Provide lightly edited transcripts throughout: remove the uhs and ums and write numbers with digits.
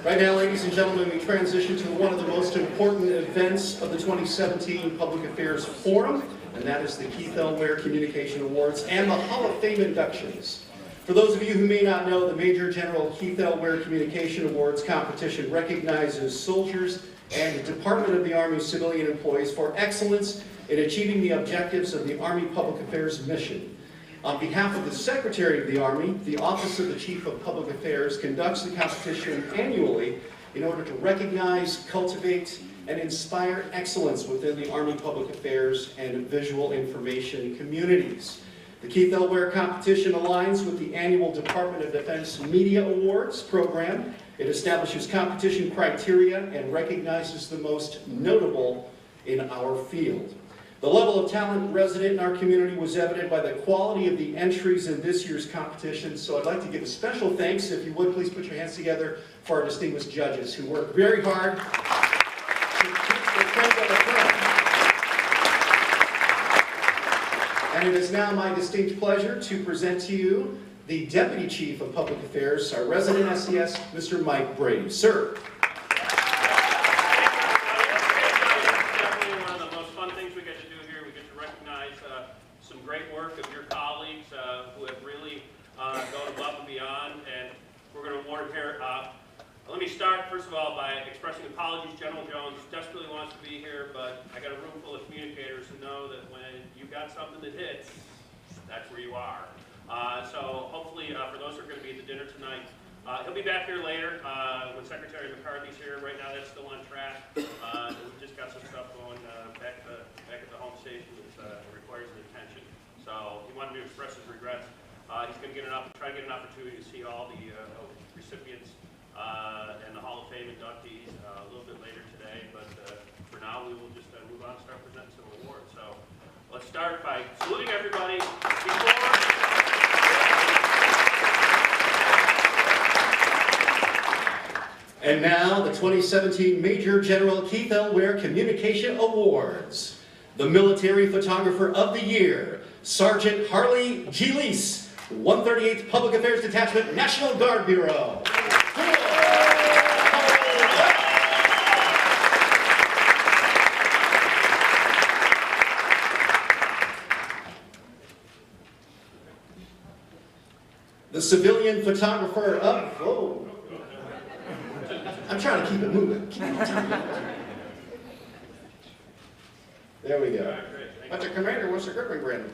Right now, ladies and gentlemen, we transition to one of the most important events of the 2017 Public Affairs Forum, and that is the Keith L. Ware Communication Awards and the Hall of Fame inductions. For those of you who may not know, the Major General Keith L. Ware Communication Awards competition recognizes soldiers and Department of the Army civilian employees for excellence in achieving the objectives of the Army Public Affairs mission. On behalf of the Secretary of the Army, the Office of the Chief of Public Affairs conducts the competition annually in order to recognize, cultivate, and inspire excellence within the Army Public Affairs and visual information communities. The Keith L. Ware competition aligns with the annual Department of Defense Media Awards program. It establishes competition criteria and recognizes the most notable in our field. The level of talent resident in our community was evident by the quality of the entries in this year's competition, so I'd like to give a special thanks, if you would please put your hands together, for our distinguished judges who worked very hard to keep the creme de la creme. And it is now my distinct pleasure to present to you the Deputy Chief of Public Affairs, our resident SES, Mr. Mike Brady. Sir. Some great work of your colleagues who have really gone above and beyond, and we're going to award here. Let me start, first of all, by expressing apologies. General Jones desperately wants to be here, but I got a room full of communicators who know that when you've got something that hits, that's where you are. So hopefully, for those who are going to be at the dinner tonight, he'll be back here later when Secretary McCarthy's here. Right now, that's still on track. We've just got some stuff going back at the home station that requires the attention. So he wanted to express his regrets. He's going to try to get an opportunity to see all the recipients and the Hall of Fame inductees a little bit later today. But for now, we will just move on and start presenting some awards. So let's start by saluting everybody. And now, the 2017 Major General Keith L. Ware Communication Awards. The Military Photographer of the Year, Sergeant Harley G. Lease, 138th Public Affairs Detachment, National Guard Bureau. The Civilian Photographer of... I'm trying to keep it moving. There we go. But the commander wants a gripping brand.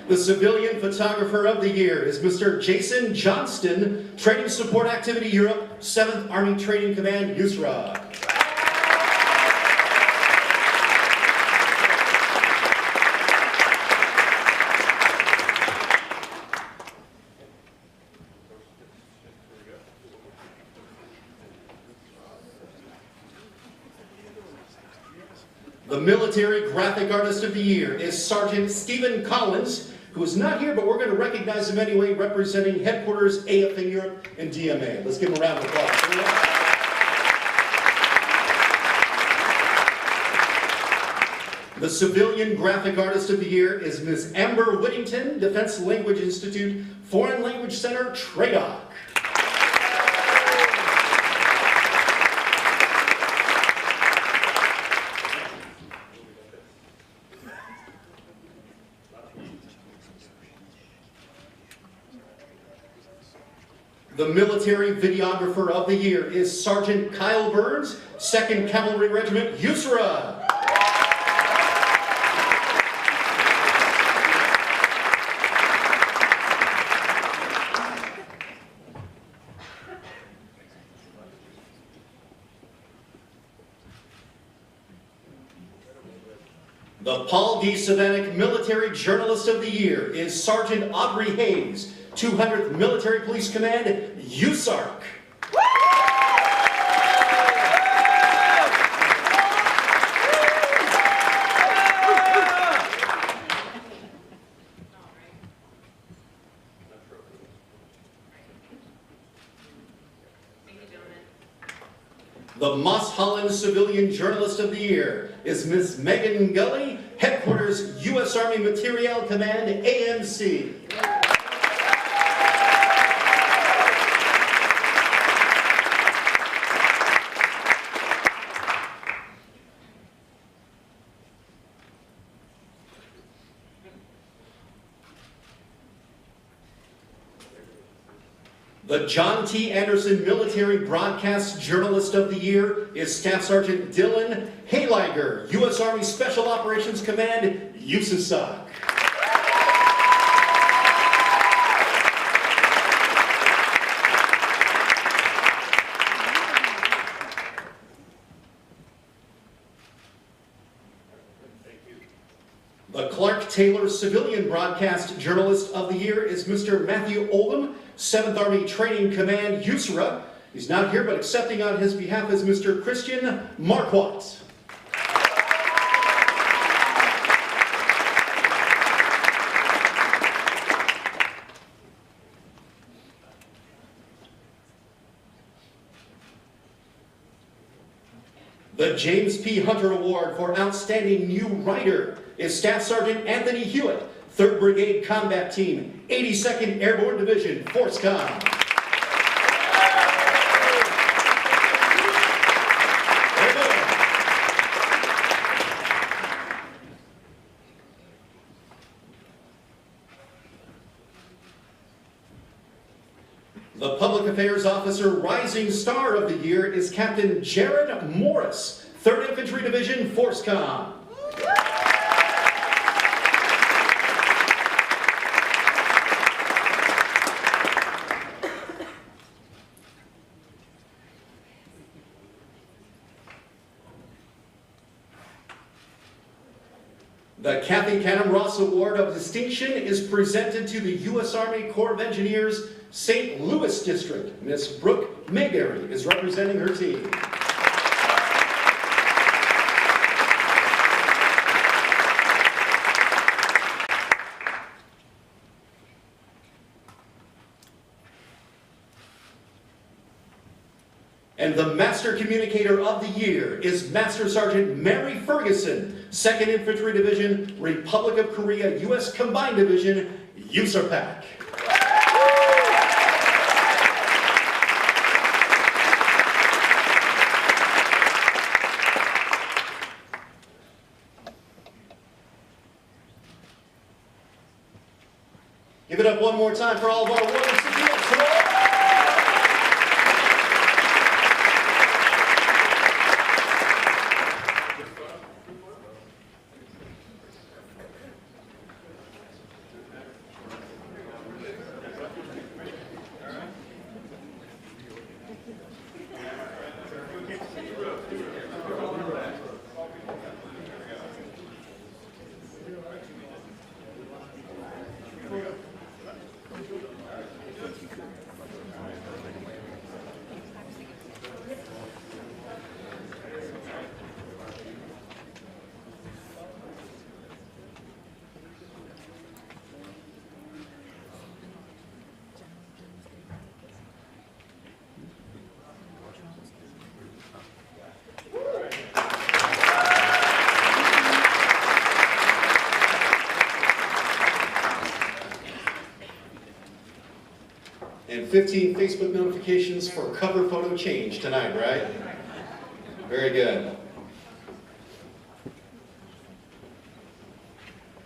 The Civilian Photographer of the Year is Mr. Jason Johnston, Training Support Activity Europe, 7th Army Training Command, USRA. The Military Graphic Artist of the Year is Sergeant Stephen Collins, who is not here, but we're going to recognize him anyway, representing Headquarters AF in Europe and DMA. Let's give him a round of applause. The Civilian Graphic Artist of the Year is Ms. Amber Whittington, Defense Language Institute, Foreign Language Center, TRADOC. The Military Videographer of the Year is Sergeant Kyle Burns, 2nd Cavalry Regiment, USRA. The Paul D. Savanic Military Journalist of the Year is Sergeant Aubrey Hayes, 200th Military Police Command, USARC. The Moss Holland Civilian Journalist of the Year is Ms. Megan Gully, Headquarters U.S. Army Materiel Command, AMC. The John T. Anderson Military Broadcast Journalist of the Year is Staff Sergeant Dylan Hayliger, U.S. Army Special Operations Command, USASOC. The Clark Taylor Civilian Broadcast Journalist of the Year is Mr. Matthew Oldham, 7th Army Training Command, USARA. He's not here, but accepting on his behalf is Mr. Christian Marquardt. The James P. Hunter Award for Outstanding New Writer is Staff Sergeant Anthony Hewitt, 3rd Brigade Combat Team, 82nd Airborne Division, ForceCom. The Public Affairs Officer Rising Star of the Year is Captain Jared Morris, 3rd Infantry Division, ForceCom. The Kathy Canham Ross Award of Distinction is presented to the U.S. Army Corps of Engineers, St. Louis District. Miss Brooke Mayberry is representing her team. And the Master Communicator of the Year is Master Sergeant Mary Ferguson, 2nd Infantry Division, Republic of Korea, U.S. Combined Division, USARPAC. Give it up one more time for all of our warriors. And 15 Facebook notifications for cover photo change tonight, right? Very good.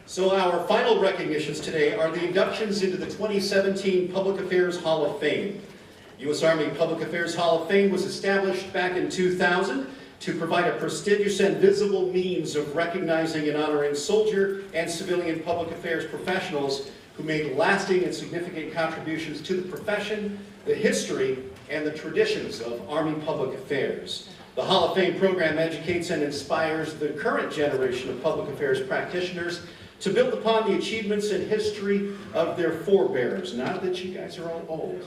So our final recognitions today are the inductions into the 2017 Public Affairs Hall of Fame. U.S. Army Public Affairs Hall of Fame was established back in 2000 to provide a prestigious and visible means of recognizing and honoring soldier and civilian public affairs professionals who made lasting and significant contributions to the profession, the history, and the traditions of Army public affairs. The Hall of Fame program educates and inspires the current generation of public affairs practitioners to build upon the achievements and history of their forebears. Not that you guys are all old,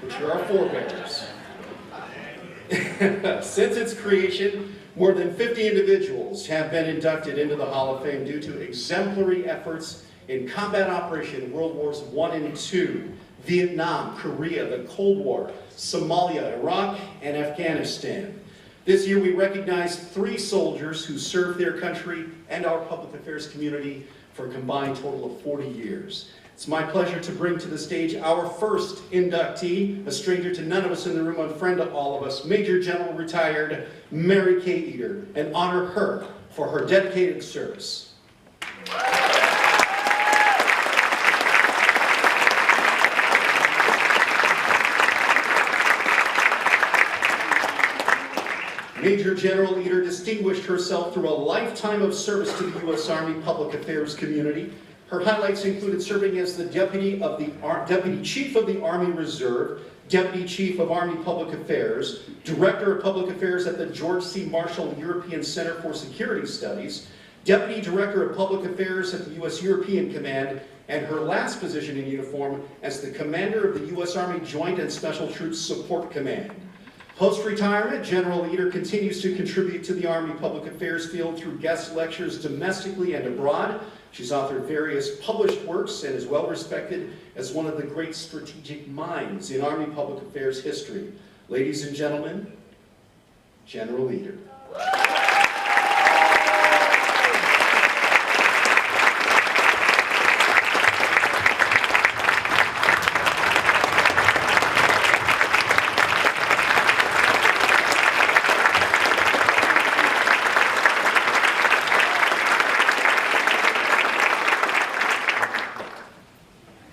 but you're our forebears. Since its creation, more than 50 individuals have been inducted into the Hall of Fame due to exemplary efforts in combat operation World Wars I and II, Vietnam, Korea, the Cold War, Somalia, Iraq, and Afghanistan. This year we recognize 3 soldiers who served their country and our public affairs community for a combined total of 40 years. It's my pleasure to bring to the stage our first inductee, a stranger to none of us in the room, a friend to all of us, Major General Retired Mary Kay Eater, and honor her for her dedicated service. Major General Eder distinguished herself through a lifetime of service to the U.S. Army Public Affairs community. Her highlights included serving as the Deputy Chief of the Army Reserve, Deputy Chief of Army Public Affairs, Director of Public Affairs at the George C. Marshall European Center for Security Studies, Deputy Director of Public Affairs at the U.S. European Command, and her last position in uniform as the Commander of the U.S. Army Joint and Special Troops Support Command. Post-retirement, General Eder continues to contribute to the Army Public Affairs field through guest lectures domestically and abroad. She's authored various published works and is well respected as one of the great strategic minds in Army Public Affairs history. Ladies and gentlemen, General Eder.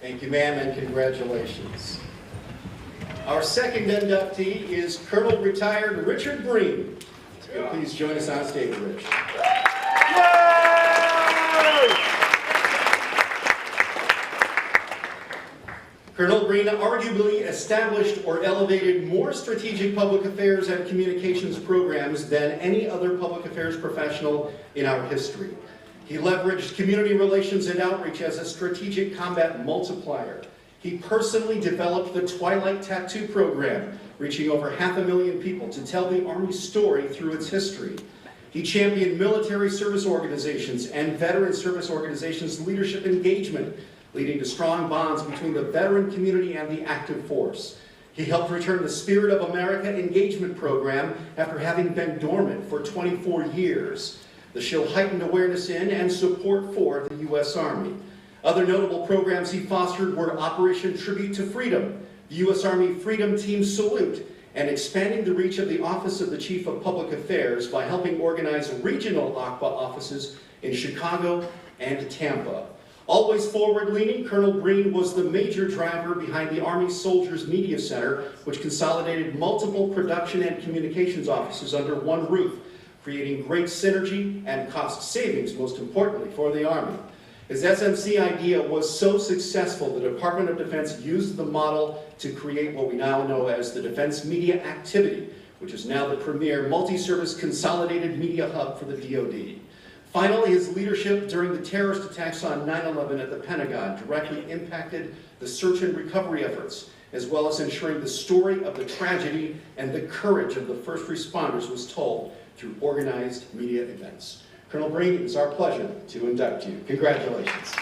Thank you, ma'am, and congratulations. Our second inductee is Colonel Retired Richard Breen. Please join us on stage, Rich. Colonel Breen arguably established or elevated more strategic public affairs and communications programs than any other public affairs professional in our history. He leveraged community relations and outreach as a strategic combat multiplier. He personally developed the Twilight Tattoo program, reaching over 500,000 people to tell the Army's story through its history. He championed military service organizations and veteran service organizations' leadership engagement, leading to strong bonds between the veteran community and the active force. He helped return the Spirit of America engagement program after having been dormant for 24 years. The show heightened awareness in and support for the U.S. Army. Other notable programs he fostered were Operation Tribute to Freedom, the U.S. Army Freedom Team Salute, and expanding the reach of the Office of the Chief of Public Affairs by helping organize regional ACPA offices in Chicago and Tampa. Always forward-leaning, Colonel Breen was the major driver behind the Army Soldiers Media Center, which consolidated multiple production and communications offices under one roof, creating great synergy and cost savings, most importantly, for the Army. His SMC idea was so successful, the Department of Defense used the model to create what we now know as the Defense Media Activity, which is now the premier multi-service consolidated media hub for the DoD. Finally, his leadership during the terrorist attacks on 9/11 at the Pentagon directly impacted the search and recovery efforts, as well as ensuring the story of the tragedy and the courage of the first responders was told through organized media events. Colonel Breen, it is our pleasure to induct you. Congratulations.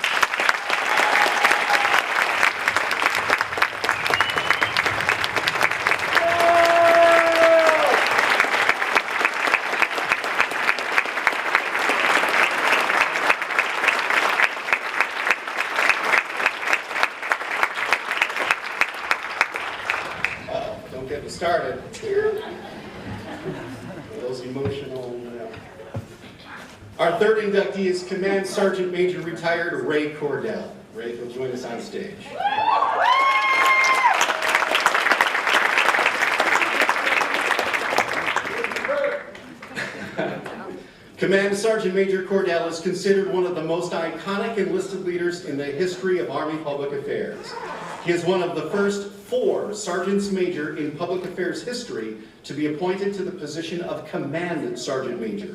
Don't get me started. Those emotional. Our third inductee is Command Sergeant Major Retired Ray Cordell. Ray, will join us on stage. Command Sergeant Major Cordell is considered one of the most iconic enlisted leaders in the history of Army Public Affairs. He is one of the first 4 Sergeants Major in Public Affairs history to be appointed to the position of Command Sergeant Major.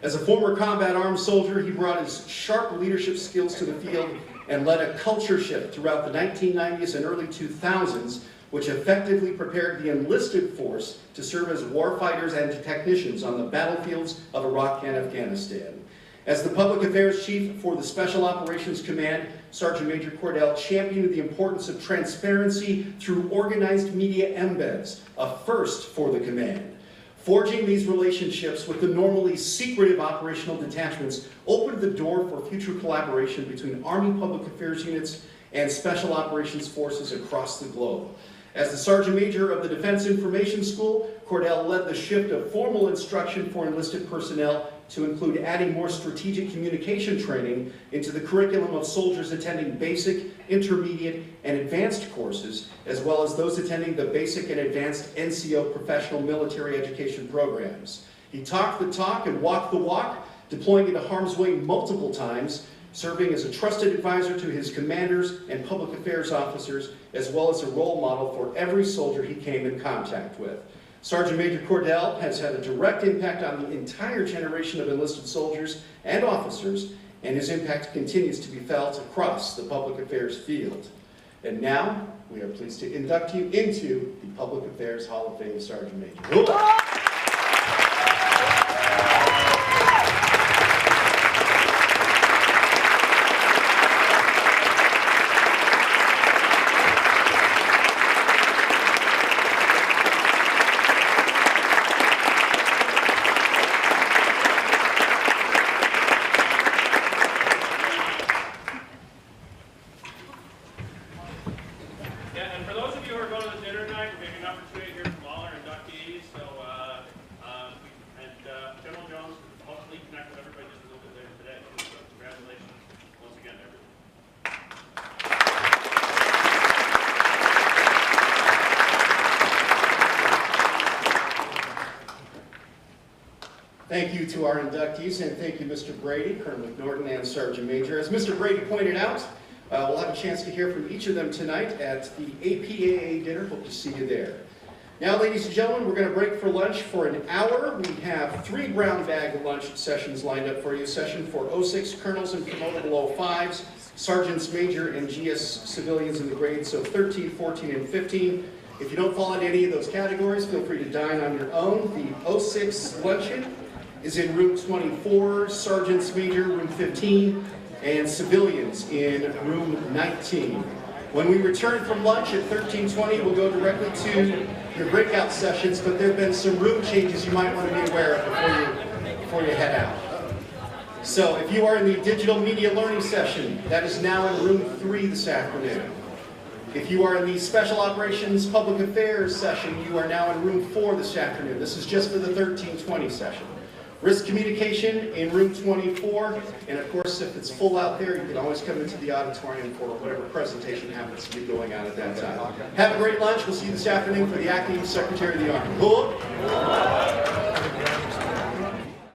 As a former combat armed soldier, he brought his sharp leadership skills to the field and led a culture shift throughout the 1990s and early 2000s, which effectively prepared the enlisted force to serve as warfighters and technicians on the battlefields of Iraq and Afghanistan. As the Public Affairs Chief for the Special Operations Command, Sergeant Major Cordell championed the importance of transparency through organized media embeds, a first for the command. Forging these relationships with the normally secretive operational detachments opened the door for future collaboration between Army Public Affairs units and Special Operations forces across the globe. As the Sergeant Major of the Defense Information School, Cordell led the shift of formal instruction for enlisted personnel to include adding more strategic communication training into the curriculum of soldiers attending basic, intermediate, and advanced courses, as well as those attending the basic and advanced NCO professional military education programs. He talked the talk and walked the walk, deploying into harm's way multiple times, serving as a trusted advisor to his commanders and public affairs officers, as well as a role model for every soldier he came in contact with. Sergeant Major Cordell has had a direct impact on the entire generation of enlisted soldiers and officers, and his impact continues to be felt across the public affairs field. And now, we are pleased to induct you into the Public Affairs Hall of Fame, Sergeant Major. And for those of you who are going to the dinner tonight, we're making an opportunity to hear from all our inductees. So, General Jones will hopefully connect with everybody just a little bit later today. So congratulations once again, everyone. Thank you to our inductees, and thank you, Mr. Brady, Colonel McNorton, and Sergeant Major. As Mr. Brady pointed out, we'll have a chance to hear from each of them tonight at the APAA dinner. Hope to see you there. Now, ladies and gentlemen, we're going to break for lunch for an hour. We have 3 brown bag lunch sessions lined up for you. A session for 06 colonels and promotable 05s, sergeants major, and GS civilians in the grades of 13, 14, and 15. If you don't fall into any of those categories, feel free to dine on your own. The 06 luncheon is in room 24, sergeants major, room 15, and civilians in room 19. When we return from lunch at 13:20, we'll go directly to your breakout sessions, but there have been some room changes you might want to be aware of before you head out. So if you are in the digital media learning session, that is now in room 3 this afternoon. If you are in the special operations public affairs session, you are now in room 4 this afternoon. This is just for the 13:20 session. Risk communication in room 24, and of course, if it's full out there, you can always come into the auditorium for whatever presentation happens to be going on at that time. Have a great lunch. We'll see you this afternoon for the Acting Secretary of the Army. Cool?